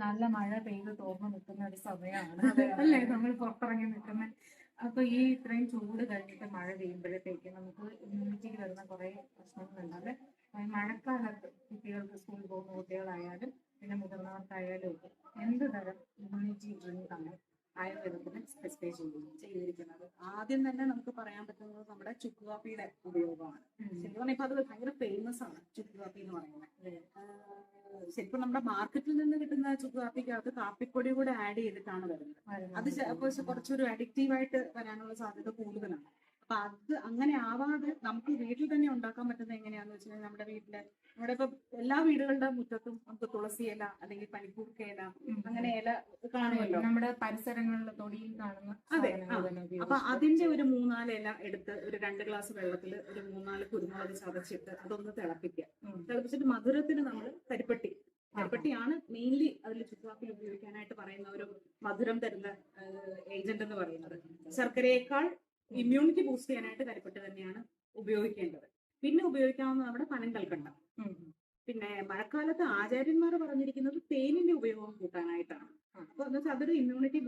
നല്ല മഴ പെയ്ത് തോർന്നു നിൽക്കുന്ന ഒരു സമയമാണ് അല്ലേ നമ്മൾ പുറത്തിറങ്ങി നിൽക്കുന്ന. അപ്പൊ ഈ ഇത്രയും ചൂട് കഴിഞ്ഞിട്ട് മഴ പെയ്യുമ്പോഴത്തേക്ക് നമുക്ക് ഇമ്മ്യൂണിറ്റിക്ക് വരുന്ന കുറെ പ്രശ്നങ്ങളുണ്ട്. അത് മഴക്കാലത്ത് കുട്ടികൾക്ക് സ്കൂളിൽ പോകുന്ന കുട്ടികളായാലും പിന്നെ മുതിർന്നവർക്കായാലും ഒക്കെ എന്ത് തരം ഇമ്മ്യൂണിറ്റി ഡ്രിങ്ക് ആണ് ആയുർവേദത്തിന് സ്പെസിഫൈ ചെയ്തിരിക്കുന്നത്? ആദ്യം തന്നെ നമുക്ക് പറയാൻ പറ്റുന്നത് നമ്മുടെ ചുക്ക് കാപ്പിയുടെ ഉപയോഗമാണ്. ശരിക്കും പറഞ്ഞാൽ ഇപ്പൊ അത് ഭയങ്കര ഫേമസ് ആണ് ചുക്ക് കാപ്പി എന്ന് പറയുന്നത്. ശരിക്കും നമ്മുടെ മാർക്കറ്റിൽ നിന്ന് കിട്ടുന്ന ചുക്ക് കാപ്പിക്കകത്ത് കാപ്പിപ്പൊടി കൂടെ ആഡ് ചെയ്തിട്ടാണ് വരുന്നത്. അത് കുറച്ചൊരു അഡിക്റ്റീവായിട്ട് വരാനുള്ള സാധ്യത കൂടുതലാണ്. അപ്പൊ അത് അങ്ങനെ ആവാതെ നമുക്ക് വീട്ടിൽ തന്നെ ഉണ്ടാക്കാൻ പറ്റുന്നത് എങ്ങനെയാന്ന് വെച്ചാൽ നമ്മുടെ ഇപ്പൊ എല്ലാ വീടുകളുടെ മുറ്റത്തും നമുക്ക് തുളസി ഇല അല്ലെങ്കിൽ പനിക്കൂർക്ക ഇല അങ്ങനെ ഇല കാണുമല്ലോ, നമ്മുടെ പരിസരങ്ങളിലെ തൊടിയിൽ കാണുന്ന. അതെ. അപ്പൊ അതിന്റെ ഒരു 3-4 ഇല എടുത്ത് ഒരു 2 ഗ്ലാസ് വെള്ളത്തിൽ ഒരു 3-4 കുരുമുളക് ചതച്ചിട്ട് അതൊന്ന് തിളപ്പിക്കുക. തിളപ്പിച്ചിട്ട് മധുരത്തിന് നമ്മൾ കരിപ്പട്ടിയാണ് മെയിൻലി അതിൽ ചുക്കാപ്പിൽ ഉപയോഗിക്കാനായിട്ട് പറയുന്ന ഒരു മധുരം തരുന്ന ഏജന്റ് എന്ന് പറയുന്നത്. ശർക്കരയേക്കാൾ ഇമ്മ്യൂണിറ്റി ബൂസ്റ്റ് ചെയ്യാനായിട്ട് കരിപ്പട്ടി തന്നെയാണ് ഉപയോഗിക്കേണ്ടത്. പിന്നെ ഉപയോഗിക്കാവുന്ന നമ്മുടെ പനങ്കൽക്കണ്ടം. പിന്നെ മഴക്കാലത്ത് ആചാര്യന്മാർ പറഞ്ഞിരിക്കുന്നത് തേനിന്റെ ഉപയോഗം കൂട്ടാനായിട്ടാണ്. അപ്പൊ എന്ന് വെച്ചാൽ അതൊരു ഇമ്മ്യൂണിറ്റി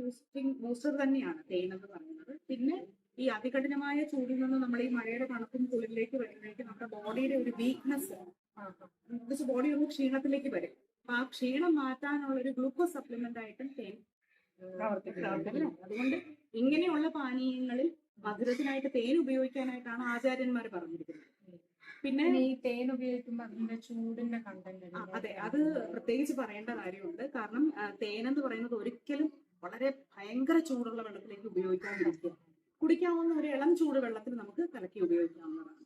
ബൂസ്റ്റർ തന്നെയാണ് തേൻ എന്ന് പറയുന്നത്. പിന്നെ ഈ അതികഠിനമായ ചൂടിൽ നിന്ന് നമ്മൾ ഈ മഴയുടെ തണുപ്പും കുളിരിലേക്ക് വരുമ്പോഴേക്കും നമ്മുടെ ബോഡിയുടെ ഒരു വീക്ക്നെസ്, ബോഡി ഒന്ന് ക്ഷീണത്തിലേക്ക് വരും. അപ്പൊ ആ ക്ഷീണം മാറ്റാനുള്ള ഒരു ഗ്ലൂക്കോസ് സപ്ലിമെന്റ് ആയിട്ടും തേൻ പ്രവർത്തിക്കാറുണ്ടല്ലേ. അതുകൊണ്ട് ഇങ്ങനെയുള്ള പാനീയങ്ങളിൽ മധുരത്തിനായിട്ട് തേൻ ഉപയോഗിക്കാനായിട്ടാണ് ആചാര്യന്മാർ പറഞ്ഞിരിക്കുന്നത്. പിന്നെ ഈ തേൻ ഉപയോഗിക്കുമ്പോൾ അതിന്റെ ചൂടിന്റെ കണ്ടന്റ്, അതെ, അത് പ്രത്യേകിച്ച് പറയേണ്ട കാര്യമുണ്ട്. കാരണം തേൻ എന്ന് പറയുന്നത് ഒരിക്കലും വളരെ ഭയങ്കര ചൂടുള്ള വെള്ളത്തിലേക്ക് ഉപയോഗിക്കാതിരിക്കുക. കുടിക്കാവുന്ന ഒരു ഇളം ചൂട് വെള്ളത്തിൽ നമുക്ക് കലക്കി ഉപയോഗിക്കാവുന്നതാണ്.